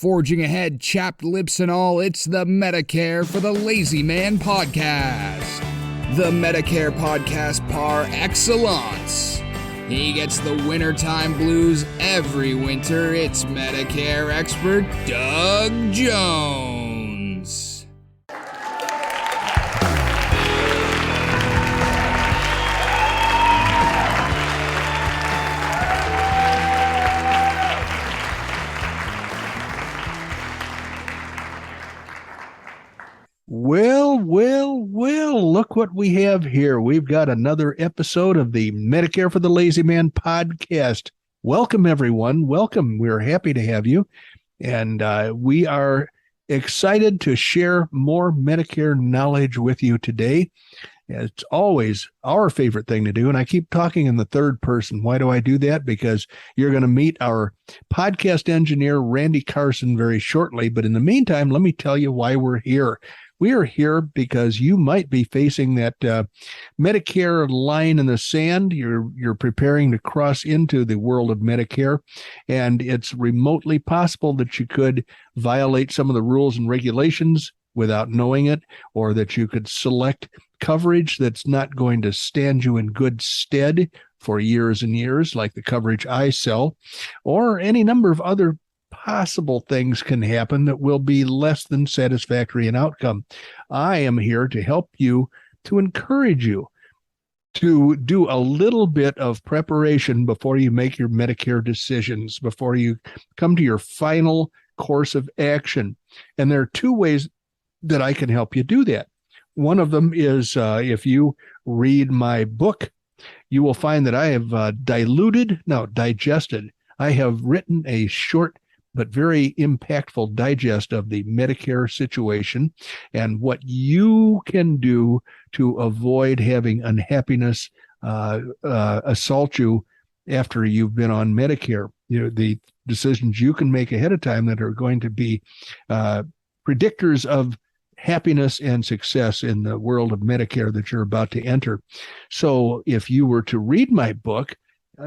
Forging ahead, chapped lips and all, it's the Medicare for the Lazy Man podcast. The Medicare podcast par excellence. He gets the wintertime blues every winter. It's Medicare expert Doug Jones. Well, look what we have here. We've got another episode of the Medicare for the Lazy Man podcast. Welcome, everyone. Welcome. We're happy to have you. And we are excited to share more Medicare knowledge with you today. It's always our favorite thing to do. And I keep talking in the third person. Why do I do that? Because you're going to meet our podcast engineer, Randy Carson, very shortly. But in the meantime, let me tell you why we're here. We are here because you might be facing that Medicare line in the sand. You're preparing to cross into the world of Medicare, and it's remotely possible that you could violate some of the rules and regulations without knowing it, or that you could select coverage that's not going to stand you in good stead for years and years, like the coverage I sell, or any number of other possible things can happen that will be less than satisfactory in outcome. I am here to help you, to encourage you to do a little bit of preparation before you make your Medicare decisions, before you come to your final course of action. And there are two ways that I can help you do that. One of them is if you read my book, you will find that I have digested. I have written a short but very impactful digest of the Medicare situation and what you can do to avoid having unhappiness assault you after you've been on Medicare. You know, the decisions you can make ahead of time that are going to be predictors of happiness and success in the world of Medicare that you're about to enter. So if you were to read my book,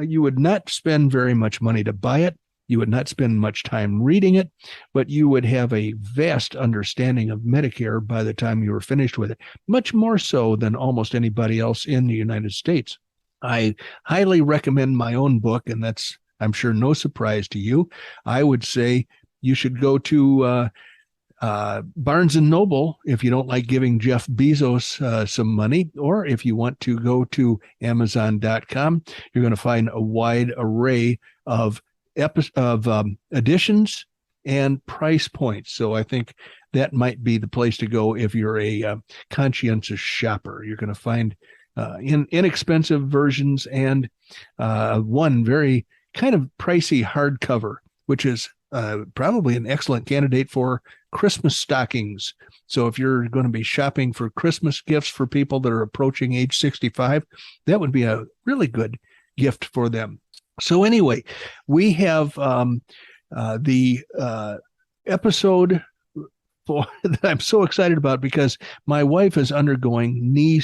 you would not spend very much money to buy it. You would not spend much time reading it, but you would have a vast understanding of Medicare by the time you were finished with it, much more so than almost anybody else in the United States. I highly recommend my own book, and that's, I'm sure, no surprise to you. I would say you should go to Barnes & Noble if you don't like giving Jeff Bezos some money, or if you want to go to Amazon.com, you're going to find a wide array of editions and price points. So I think that might be the place to go if you're a conscientious shopper. You're going to find inexpensive versions and one very kind of pricey hardcover, which is probably an excellent candidate for Christmas stockings. So if you're going to be shopping for Christmas gifts for people that are approaching age 65, that would be a really good gift for them. So anyway, we have the episode that I'm so excited about because my wife is undergoing knee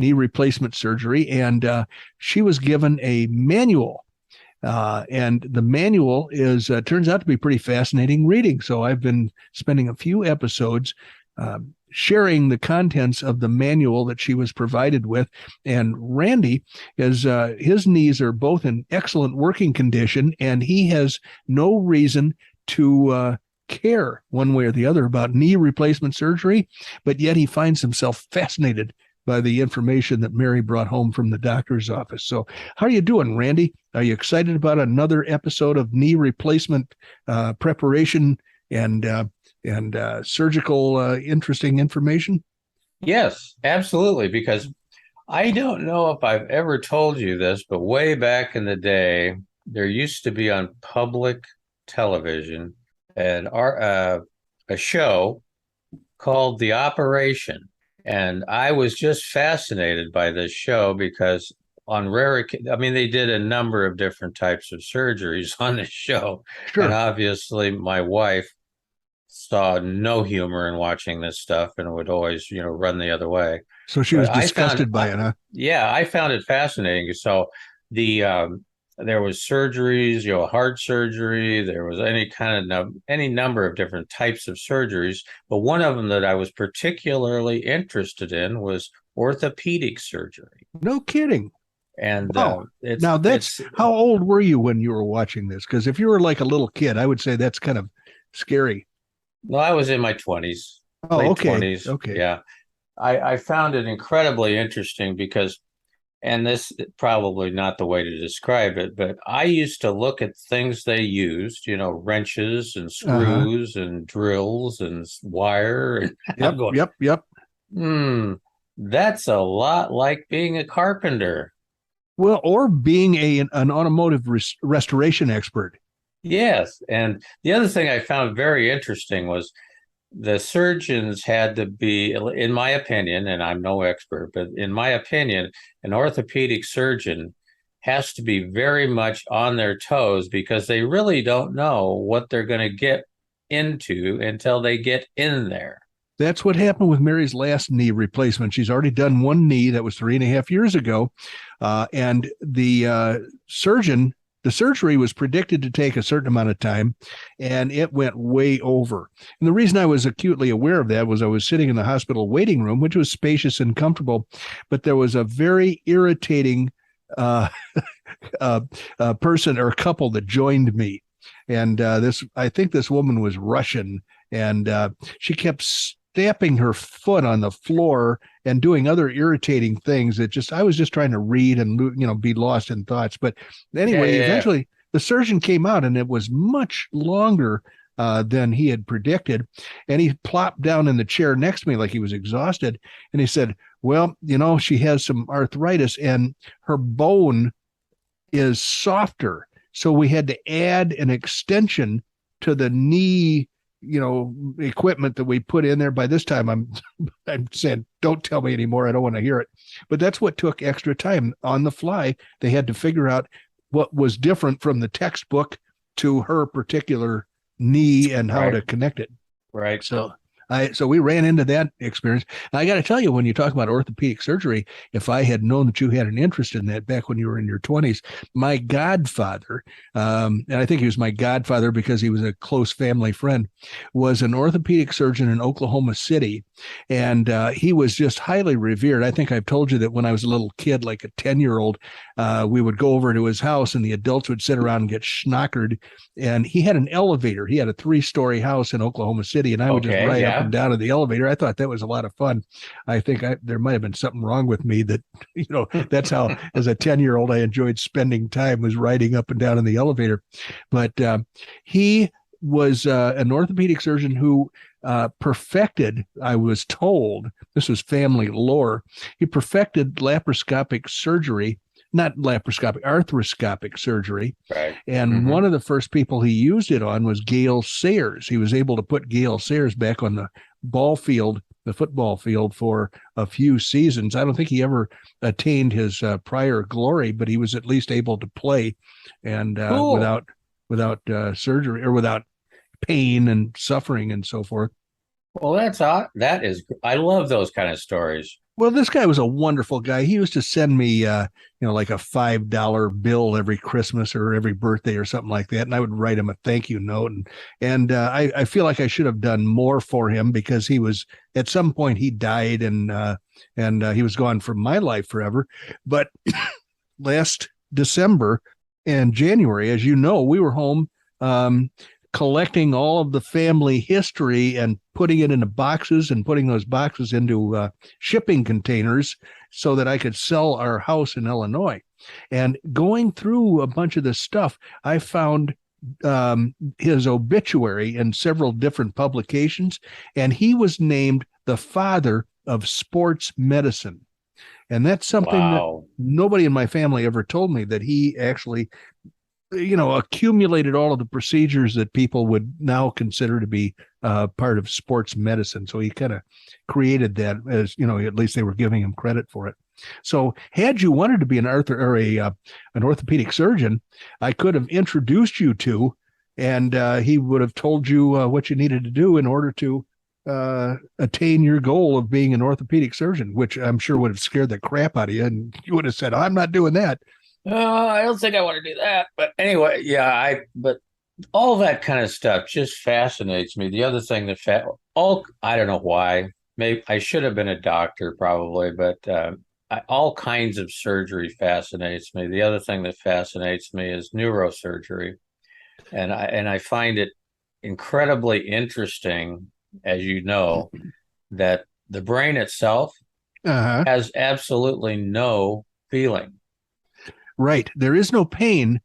replacement surgery, and she was given a manual. And the manual is turns out to be pretty fascinating reading. So I've been spending a few episodes sharing the contents of the manual that she was provided with. And Randy is his knees are both in excellent working condition, and he has no reason to care one way or the other about knee replacement surgery, but yet he finds himself fascinated by the information that Mary brought home from the doctor's office. So how are you doing, Randy? Are you excited about another episode of knee replacement preparation and surgical interesting information? Yes, absolutely. Because I don't know if I've ever told you this, but way back in the day, there used to be on public television a show called The Operation. And I was just fascinated by this show because they did a number of different types of surgeries on this show. Sure. And obviously my wife saw no humor in watching this stuff and would always, run the other way. So she was disgusted by it, huh? Yeah, I found it fascinating. So the there was surgeries, heart surgery. There was any number of different types of surgeries. But one of them that I was particularly interested in was orthopedic surgery. No kidding. And Wow. Now how old were you when you were watching this? Because if you were like a little kid, I would say that's kind of scary. well, I was in my 20s, Oh, late okay. 20s. Okay. Yeah. I found it incredibly interesting because, and this is probably not the way to describe it, but I used to look at things they used, wrenches and Uh-huh. screws and drills and wire. And I'm Yep, going, yep, yep. that's a lot like being a carpenter. Well, or being an automotive restoration expert. Yes. And the other thing I found very interesting was the surgeons had to be, in my opinion, and I'm no expert, but in my opinion, an orthopedic surgeon has to be very much on their toes because they really don't know what they're going to get into until they get in there. That's what happened with Mary's last knee replacement. She's already done one knee. That was 3.5 years ago. And the surgery was predicted to take a certain amount of time, and it went way over. And the reason I was acutely aware of that was I was sitting in the hospital waiting room, which was spacious and comfortable, but there was a very irritating person or couple that joined me. And I think this woman was Russian, and she kept stamping her foot on the floor and doing other irritating things that I was just trying to read and be lost in thoughts. But anyway, eventually the surgeon came out, and it was much longer than he had predicted. And he plopped down in the chair next to me like he was exhausted. And he said, well, she has some arthritis and her bone is softer. So we had to add an extension to the knee, equipment that we put in there. By this time, I'm saying, don't tell me anymore. I don't want to hear it. But that's what took extra time on the fly. They had to figure out what was different from the textbook to her particular knee and how to connect it. Right. So we ran into that experience. And I got to tell you, when you talk about orthopedic surgery, if I had known that you had an interest in that back when you were in your 20s, my godfather, and I think he was my godfather because he was a close family friend, was an orthopedic surgeon in Oklahoma City. And he was just highly revered. I think I've told you that when I was a little kid, like a 10-year-old, we would go over to his house and the adults would sit around and get schnockered. And he had an elevator. He had a 3-story house in Oklahoma City, and I would just ride up and down in the elevator. I thought that was a lot of fun. I think there might have been something wrong with me that, that's how, as a 10-year-old, I enjoyed spending time, was riding up and down in the elevator. But he was an orthopedic surgeon who perfected, I was told, this was family lore, he perfected laparoscopic surgery, not laparoscopic, arthroscopic surgery. Right. And one of the first people he used it on was Gale Sayers. He was able to put Gale Sayers back on the football field for a few seasons. I don't think he ever attained his prior glory, but he was at least able to play and without surgery or without pain and suffering and so forth. Well, I love those kind of stories. Well, this guy was a wonderful guy. He used to send me, like a $5 bill every Christmas or every birthday or something like that. And I would write him a thank you note. And I feel like I should have done more for him because he was, at some point he died and he was gone from my life forever. But last December and January, as you know, we were home, collecting all of the family history and putting it into boxes and putting those boxes into shipping containers so that I could sell our house in Illinois. And going through a bunch of this stuff, I found his obituary in several different publications, and he was named the father of sports medicine. And that's something that nobody in my family ever told me, that he actually accumulated all of the procedures that people would now consider to be part of sports medicine. So he kind of created that, as at least they were giving him credit for it. So had you wanted to be an orthopedic surgeon, I could have introduced you to, and he would have told you what you needed to do in order to attain your goal of being an orthopedic surgeon, which I'm sure would have scared the crap out of you. And you would have said, I'm not doing that. I don't think I want to do that. But anyway, but all that kind of stuff just fascinates me. The other thing I don't know why. Maybe I should have been a doctor probably, but all kinds of surgery fascinates me. The other thing that fascinates me is neurosurgery, and I find it incredibly interesting, as you know, that the brain itself Uh-huh. has absolutely no feeling. Right. There is no pain.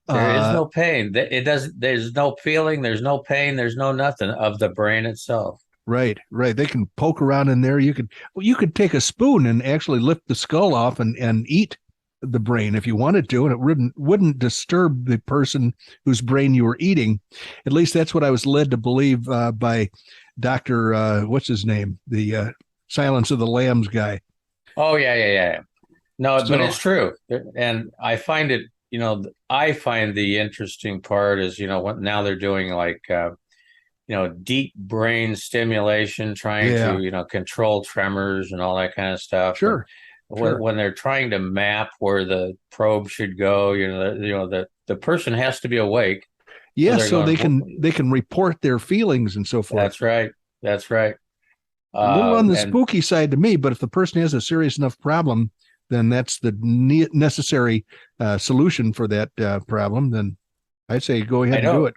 There is Uh, no pain. It doesn't, there's no feeling, there's no pain, there's no nothing of the brain itself. right, right. They can poke around in there. You could take a spoon and actually lift the skull off and eat the brain if you wanted to, and it wouldn't disturb the person whose brain you were eating. At least that's what I was led to believe by Doctor what's his name, the Silence of the Lambs guy. Oh, yeah. No, but So it's true. And I find the interesting part is, what now they're doing like, deep brain stimulation, trying yeah, to, control tremors and all that kind of stuff. And sure, sure. when they're trying to map where the probe should go, the person has to be awake. So Yeah, they're so going, they can report their feelings and so forth. that's right. That's right. A little on the And spooky side to me, but if the person has a serious enough problem, then that's the necessary solution for that problem. Then I'd say go I ahead and do don't it.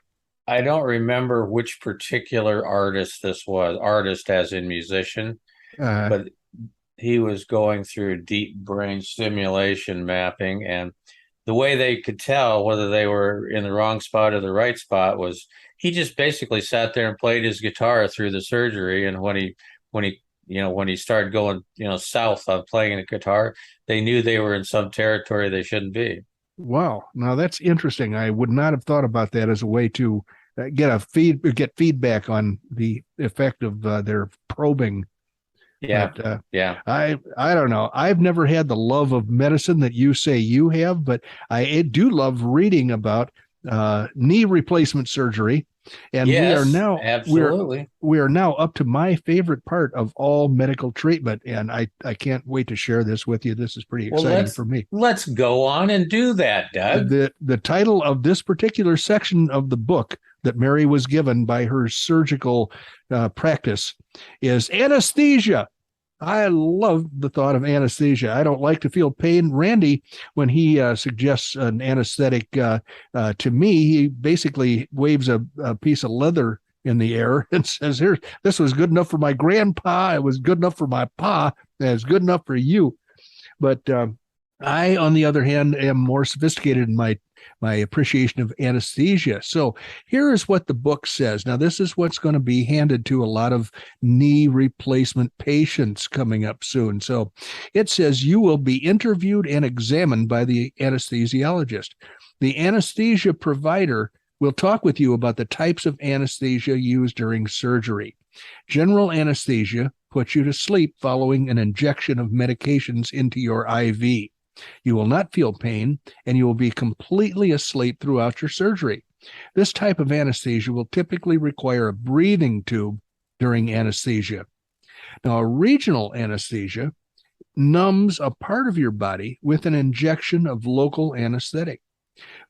I don't remember which particular artist this was, artist as in musician, Uh, but he was going through deep brain stimulation mapping, and the way they could tell whether they were in the wrong spot or the right spot was he just basically sat there and played his guitar through the surgery, and when he started going, south on playing the guitar, they knew they were in some territory they shouldn't be. wow, now that's interesting. I would not have thought about that as a way to get feedback on the effect of their probing. Yeah, But yeah. I don't know. I've never had the love of medicine that you say you have, but I do love reading about knee replacement surgery, and Yes, absolutely. we are now up to my favorite part of all medical treatment, and I can't wait to share this with you. This is pretty Well, exciting let's for me. let's go on and do that, Doug. The title of this particular section of the book that Mary was given by her surgical practice is anesthesia. I love the thought of anesthesia. I don't like to feel pain. Randy, when he suggests an anesthetic to me, he basically waves a piece of leather in the air and says, "Here, this was good enough for my grandpa. It was good enough for my pa. And it's good enough for you." But I, on the other hand, am more sophisticated in my appreciation of anesthesia. So here is what the book says. Now, this is what's going to be handed to a lot of knee replacement patients coming up soon. So it says you will be interviewed and examined by the anesthesiologist. The anesthesia provider will talk with you about the types of anesthesia used during surgery. General anesthesia puts you to sleep following an injection of medications into your IV. You will not feel pain, and you will be completely asleep throughout your surgery. This type of anesthesia will typically require a breathing tube during anesthesia. Now, a regional anesthesia numbs a part of your body with an injection of local anesthetic.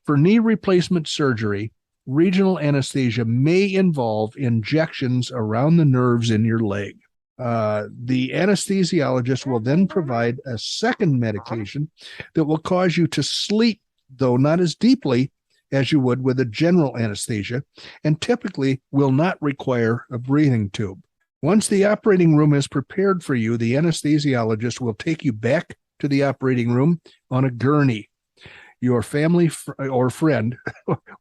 For knee replacement surgery, regional anesthesia may involve injections around the nerves in your leg. The anesthesiologist will then provide a second medication that will cause you to sleep, though not as deeply as you would with a general anesthesia, and typically will not require a breathing tube. Once the operating room is prepared for you, the anesthesiologist will take you back to the operating room on a gurney. Your family or friend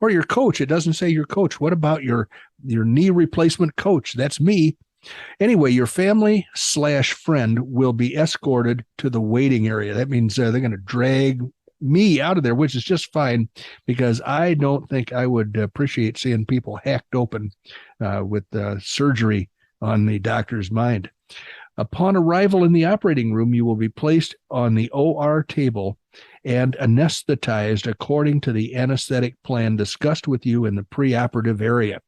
or your coach, it doesn't say your coach. What about your knee replacement coach? That's me. Anyway, your family/friend will be escorted to the waiting area. That means they're going to drag me out of there, which is just fine because I don't think I would appreciate seeing people hacked open with surgery on the doctor's mind. Upon arrival in the operating room, you will be placed on the OR table and anesthetized according to the anesthetic plan discussed with you in the preoperative area.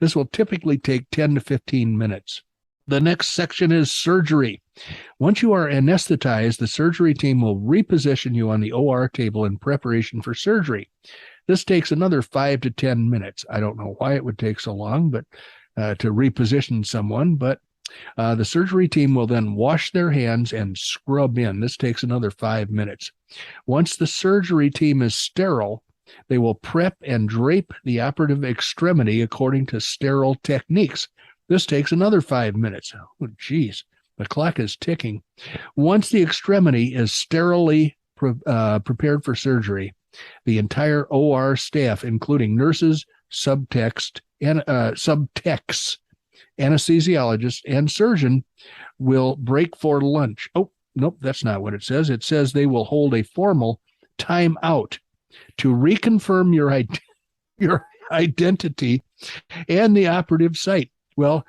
This will typically take 10 to 15 minutes. The next section is surgery. Once you are anesthetized, the surgery team will reposition you on the OR table in preparation for surgery. This takes another 5 to 10 minutes. I don't know why it would take so long, but to reposition someone, but the surgery team will then wash their hands and scrub in. This takes another 5 minutes. Once the surgery team is sterile, they will prep and drape the operative extremity according to sterile techniques. This takes another 5 minutes. Oh, geez, the clock is ticking. Once the extremity is sterilely prepared for surgery, the entire OR staff, including nurses, subtechs, anesthesiologist, and surgeon, will break for lunch. Oh, nope, that's not what it says. It says they will hold a formal time out to reconfirm your identity and the operative site. Well,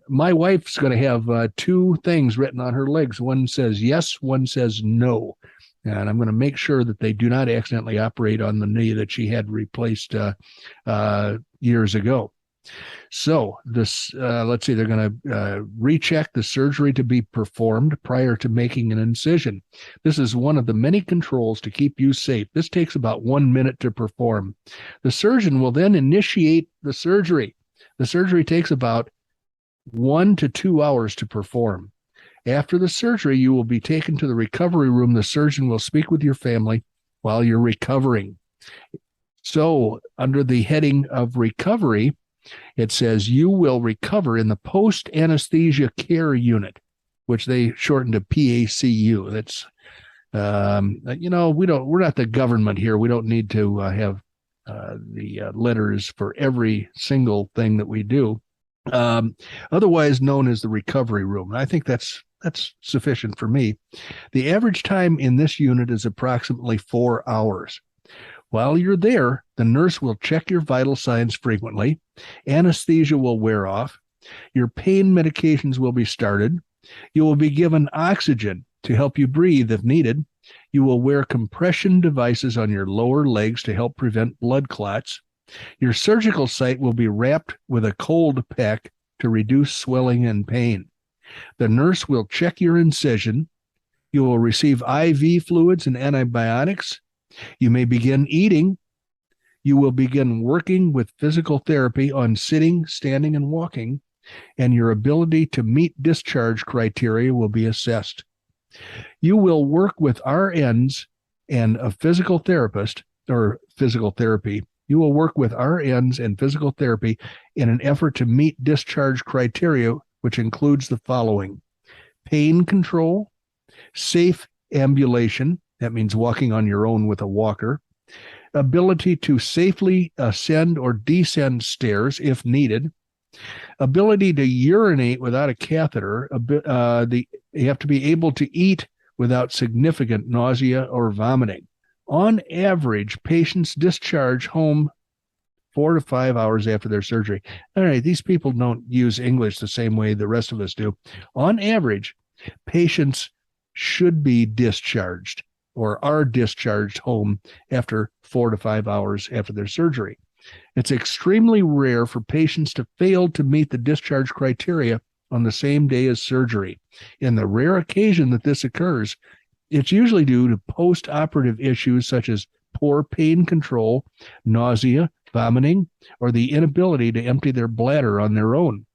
my wife's going to have two things written on her legs. One says yes, one says no. And I'm going to make sure that they do not accidentally operate on the knee that she had replaced years ago. So this, let's see, they're going to recheck the surgery to be performed prior to making an incision. This is one of the many controls to keep you safe. This takes about 1 minute to perform. The surgeon will then initiate the surgery. The surgery takes about 1 to 2 hours to perform. After the surgery, you will be taken to the recovery room. The surgeon will speak with your family while you're recovering. So, under the heading of recovery, it says you will recover in the post-anesthesia care unit, which they shortened to PACU. That's, we're not the government here. We don't need to have the letters for every single thing that we do. Otherwise known as the recovery room. I think that's sufficient for me. The average time in this unit is approximately 4 hours. While you're there, the nurse will check your vital signs frequently. Anesthesia will wear off. Your pain medications will be started. You will be given oxygen to help you breathe if needed. You will wear compression devices on your lower legs to help prevent blood clots. Your surgical site will be wrapped with a cold pack to reduce swelling and pain. The nurse will check your incision. You will receive IV fluids and antibiotics. You may begin eating. You will begin working with physical therapy on sitting, standing, and walking, and your ability to meet discharge criteria will be assessed. You will work with RNs and a physical therapist or physical therapy. You will work with RNs and physical therapy in an effort to meet discharge criteria, which includes the following: pain control, safe ambulation, that means walking on your own with a walker, ability to safely ascend or descend stairs if needed, ability to urinate without a catheter. You have to be able to eat without significant nausea or vomiting. On average, patients discharge home 4 to 5 hours after their surgery. All right, these people don't use English the same way the rest of us do. On average, patients should be discharged or are discharged home after 4 to 5 hours after their surgery. It's extremely rare for patients to fail to meet the discharge criteria on the same day as surgery. In the rare occasion that this occurs, it's usually due to post-operative issues such as poor pain control, nausea, vomiting, or the inability to empty their bladder on their own.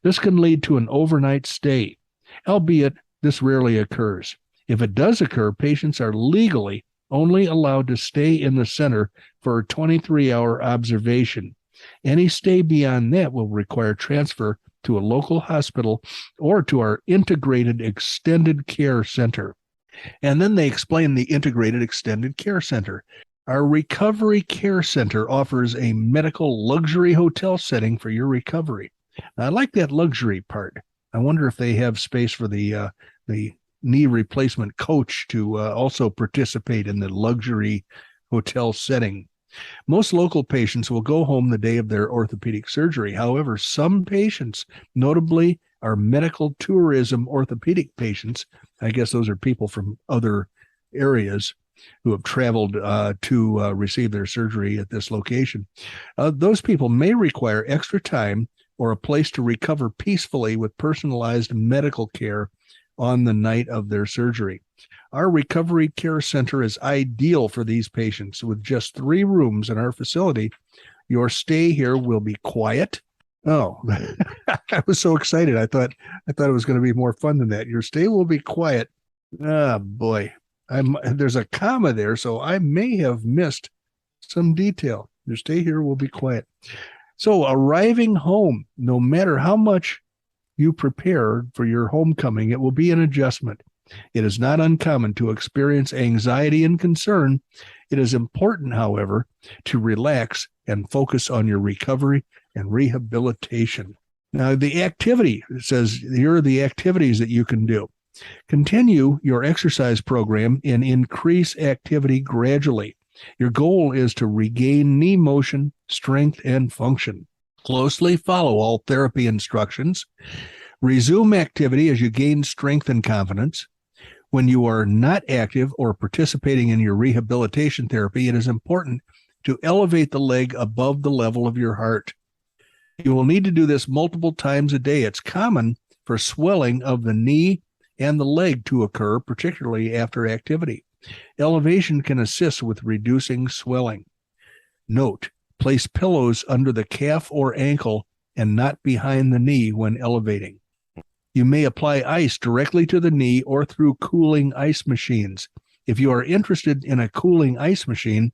This can lead to an overnight stay, albeit this rarely occurs. If it does occur, patients are legally only allowed to stay in the center for a 23-hour observation. Any stay beyond that will require transfer to a local hospital or to our integrated extended care center. And then they explain the integrated extended care center. Our recovery care center offers a medical luxury hotel setting for your recovery. Now, I like that luxury part. I wonder if they have space for the knee replacement coach to also participate in the luxury hotel setting. Most local patients will go home the day of their orthopedic surgery. However, some patients, notably our medical tourism orthopedic patients, I guess those are people from other areas who have traveled to receive their surgery at this location. Those people may require extra time or a place to recover peacefully with personalized medical care on the night of their surgery. Our recovery care center is ideal for these patients. With just 3 rooms in our facility, your stay here will be quiet. Oh, I was so excited. I thought it was going to be more fun than that. Your stay will be quiet. Ah, boy. There's a comma there, so I may have missed some detail. Your stay here will be quiet. So arriving home, no matter how much you prepared for your homecoming, it will be an adjustment. It is not uncommon to experience anxiety and concern. It is important, however, to relax and focus on your recovery and rehabilitation. Now, the activity, it says here are the activities that you can do. Continue your exercise program and increase activity gradually. Your goal is to regain knee motion, strength, and function. Closely follow all therapy instructions. Resume activity as you gain strength and confidence. When you are not active or participating in your rehabilitation therapy, it is important to elevate the leg above the level of your heart. You will need to do this multiple times a day. It's common for swelling of the knee and the leg to occur, particularly after activity. Elevation can assist with reducing swelling. Note, place pillows under the calf or ankle and not behind the knee when elevating. You may apply ice directly to the knee or through cooling ice machines. If you are interested in a cooling ice machine,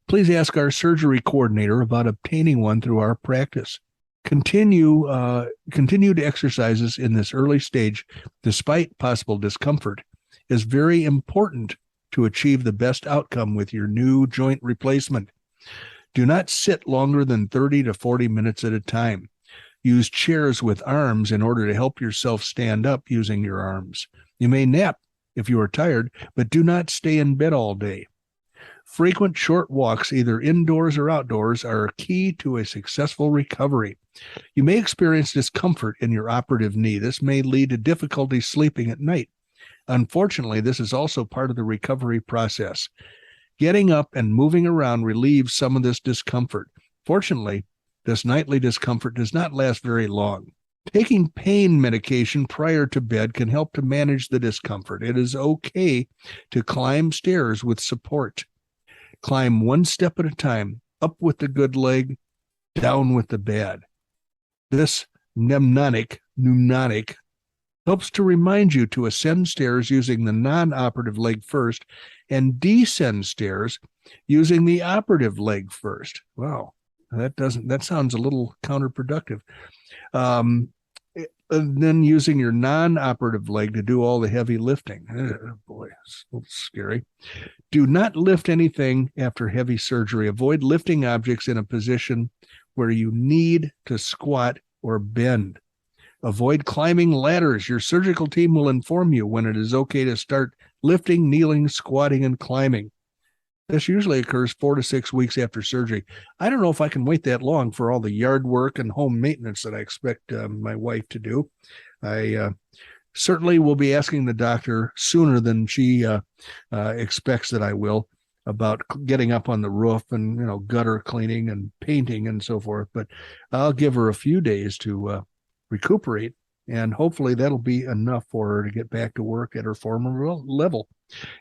please ask our surgery coordinator about obtaining one through our practice. Continued exercises in this early stage, despite possible discomfort, is very important to achieve the best outcome with your new joint replacement. Do not sit longer than 30 to 40 minutes at a time. Use chairs with arms in order to help yourself stand up using your arms. You may nap if you are tired, but do not stay in bed all day. Frequent short walks, either indoors or outdoors, are key to a successful recovery. You may experience discomfort in your operative knee. This may lead to difficulty sleeping at night. Unfortunately, this is also part of the recovery process. Getting up and moving around relieves some of this discomfort. Fortunately, this nightly discomfort does not last very long. Taking pain medication prior to bed can help to manage the discomfort. It is okay to climb stairs with support. Climb one step at a time, up with the good leg, down with the bad. This mnemonic helps to remind you to ascend stairs using the non-operative leg first and descend stairs using the operative leg first. Wow, that sounds a little counterproductive. And then using your non-operative leg to do all the heavy lifting. Oh, boy, it's a little scary. Do not lift anything after heavy surgery. Avoid lifting objects in a position where you need to squat or bend. Avoid climbing ladders. Your surgical team will inform you when it is okay to start lifting, kneeling, squatting, and climbing. This usually occurs 4 to 6 weeks after surgery. I don't know if I can wait that long for all the yard work and home maintenance that I expect my wife to do. I certainly will be asking the doctor sooner than she expects that I will about getting up on the roof and, gutter cleaning and painting and so forth. But I'll give her a few days to recuperate, and hopefully that'll be enough for her to get back to work at her former level.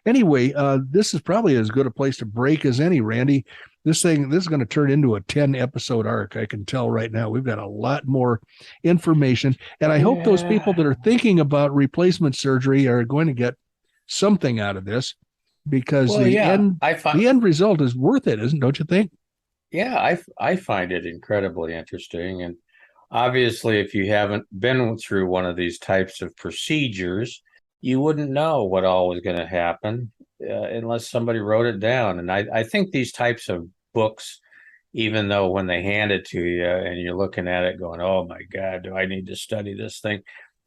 Anyway, this is probably as good a place to break as any, Randy. This is going to turn into a 10-episode arc. I can tell right now. We've got a lot more information, and I hope those people that are thinking about replacement surgery are going to get something out of this, because the end result is worth it, don't you think? Yeah, I find it incredibly interesting. And obviously, if you haven't been through one of these types of procedures, you wouldn't know what all was going to happen unless somebody wrote it down. And I think these types of books, even though when they hand it to you and you're looking at it going, oh my God, do I need to study this thing?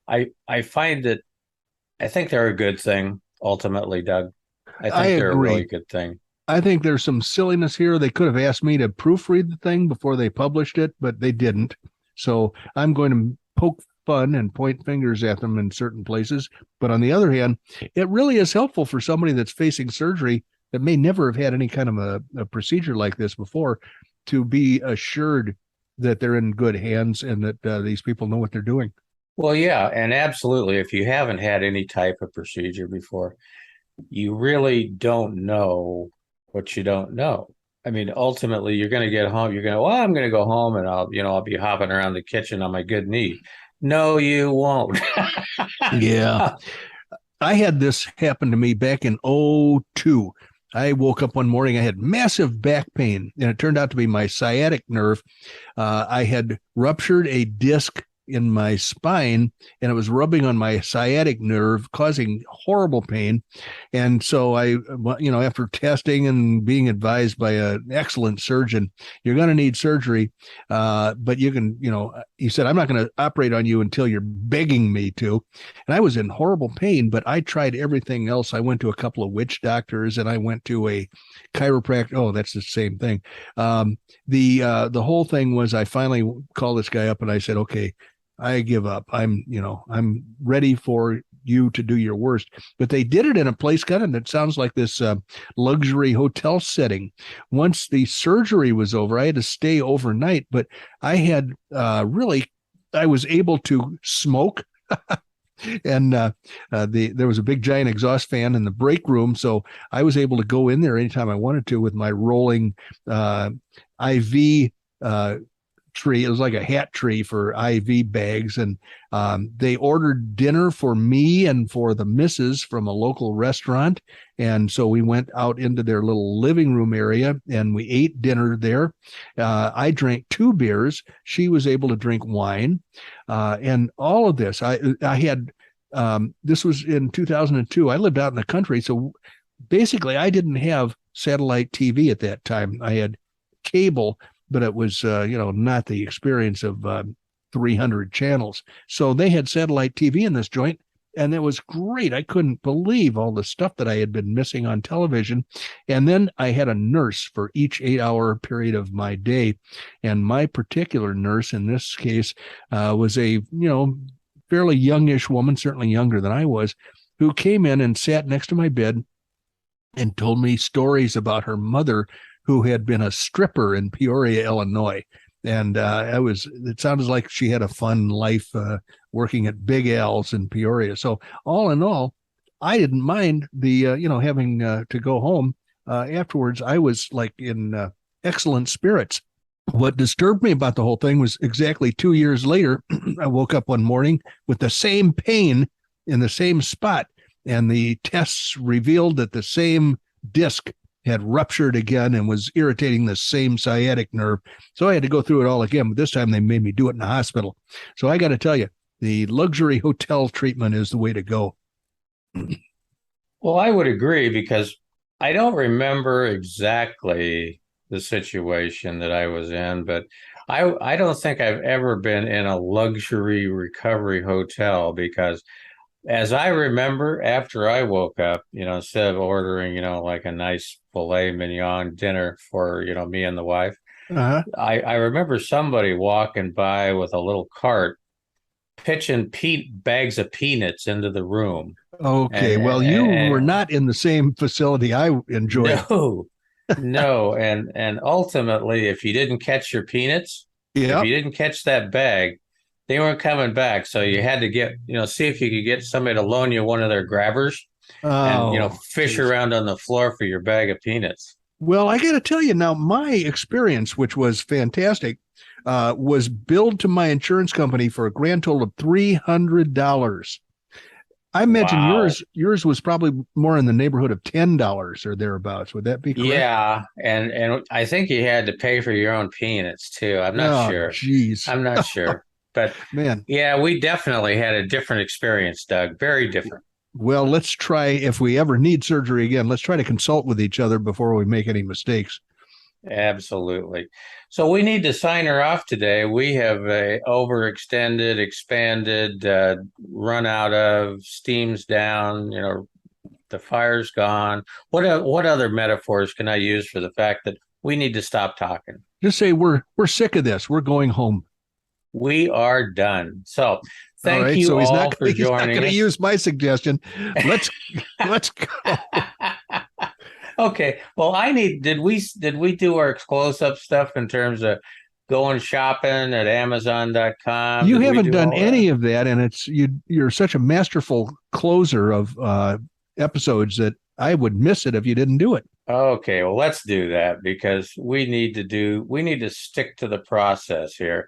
I think they're a good thing, ultimately, Doug. I think they're a really good thing. I think there's some silliness here. They could have asked me to proofread the thing before they published it, but they didn't. So I'm going to poke fun and point fingers at them in certain places. But on the other hand, it really is helpful for somebody that's facing surgery that may never have had any kind of a procedure like this before, to be assured that they're in good hands and that these people know what they're doing. Well, yeah, and absolutely. If you haven't had any type of procedure before, you really don't know what you don't know. I mean, ultimately, you're going to get home. You're going to, well, I'm going to go home and I'll be hopping around the kitchen on my good knee. No, you won't. Yeah. I had this happen to me back in '02. I woke up one morning, I had massive back pain, and it turned out to be my sciatic nerve. I had ruptured a disc in my spine, and it was rubbing on my sciatic nerve, causing horrible pain. And so after testing and being advised by an excellent surgeon, you're going to need surgery, but you can, he said, I'm not going to operate on you until you're begging me to. And I was in horrible pain, but I tried everything else. I went to a couple of witch doctors, and I went to a chiropractor. Oh, that's the same thing. The whole thing was, I finally called this guy up and I said, okay, I give up. I'm ready for you to do your worst. But they did it in a place kind of that sounds like this luxury hotel setting. Once the surgery was over, I had to stay overnight, but I had I was able to smoke. And there was a big giant exhaust fan in the break room, so I was able to go in there anytime I wanted to with my rolling IV tree. It was like a hat tree for IV bags, and they ordered dinner for me and for the missus from a local restaurant, and so we went out into their little living room area and we ate dinner there. I drank 2 beers. She was able to drink wine, and all of this. I had this was in 2002. I lived out in the country, so basically I didn't have satellite TV at that time. I had cable, but it was, not the experience of 300 channels. So they had satellite TV in this joint, and it was great. I couldn't believe all the stuff that I had been missing on television. And then I had a nurse for each 8-hour period of my day. And my particular nurse in this case was a, fairly youngish woman, certainly younger than I was, who came in and sat next to my bed and told me stories about her mother, who had been a stripper in Peoria, Illinois. And it sounded like she had a fun life working at Big Al's in Peoria. So all in all, I didn't mind the, having to go home afterwards. I was like in excellent spirits. What disturbed me about the whole thing was exactly 2 years later, I woke up one morning with the same pain in the same spot. And the tests revealed that the same disc had ruptured again and was irritating the same sciatic nerve. So I had to go through it all again, but this time they made me do it in the hospital. So I got to tell you, the luxury hotel treatment is the way to go. Well, I would agree, because I don't remember exactly the situation that I was in, but I don't think I've ever been in a luxury recovery hotel, because as I remember, after I woke up, instead of ordering, like a nice filet mignon dinner for, me and the wife, I remember somebody walking by with a little cart, pitching bags of peanuts into the room. Okay, well, you were not in the same facility I enjoyed. No. And ultimately, if you didn't catch your peanuts, if you didn't catch that bag, they weren't coming back. So you had to see if you could get somebody to loan you one of their grabbers and, fish around on the floor for your bag of peanuts. Well, I got to tell you now, my experience, which was fantastic, was billed to my insurance company for a grand total of $300. I imagine yours was probably more in the neighborhood of $10 or thereabouts. Would that be correct? Yeah, and I think you had to pay for your own peanuts too. I'm not sure. Geez. I'm not sure. But man, yeah, we definitely had a different experience, Doug. Very different. Well, let's try, if we ever need surgery again, let's try to consult with each other before we make any mistakes. Absolutely. So we need to sign her off today. We have overextended, expanded, run out of, steam's down, the fire's gone. What other metaphors can I use for the fact that we need to stop talking? Just say we're sick of this. We're going home. We are done. So thank you all for joining. He's not going to use my suggestion. Let's go. Okay. Well, did we do our close-up stuff in terms of going shopping at Amazon.com. You Did we haven't do done all any that? of that, and you're such a masterful closer of episodes that I would miss it if you didn't do it. Okay, well, let's do that because we need to stick to the process here.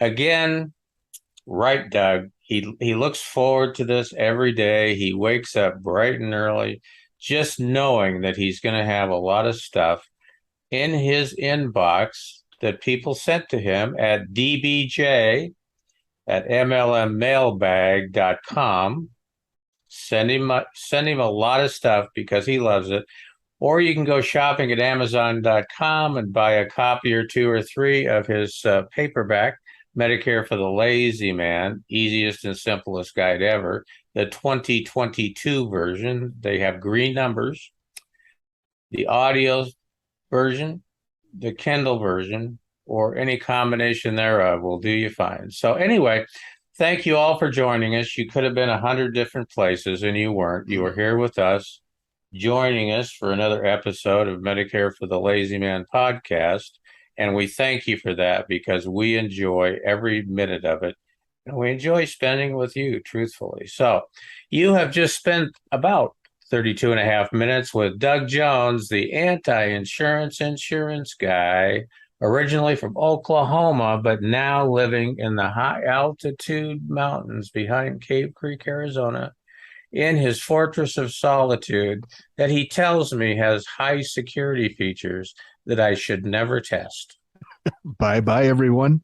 Again, right, Doug? He looks forward to this every day. He wakes up bright and early, just knowing that he's going to have a lot of stuff in his inbox that people sent to him at dbj@mlmmailbag.com. Send him a lot of stuff because he loves it. Or you can go shopping at Amazon.com and buy a copy or two or three of his paperback, Medicare for the Lazy Man, easiest and simplest guide ever. The 2022 version, they have green numbers. The audio version, the Kindle version, or any combination thereof will do you fine. So anyway, thank you all for joining us. You could have been 100 different places and you weren't. You were here with us, joining us for another episode of Medicare for the Lazy Man podcast. And we thank you for that because we enjoy every minute of it. And we enjoy spending with you, truthfully. So you have just spent about 32 and a half minutes with Doug Jones, the anti-insurance insurance guy, originally from Oklahoma, but now living in the high altitude mountains behind Cave Creek, Arizona, in his fortress of solitude that he tells me has high security features that I should never test. Bye bye, everyone.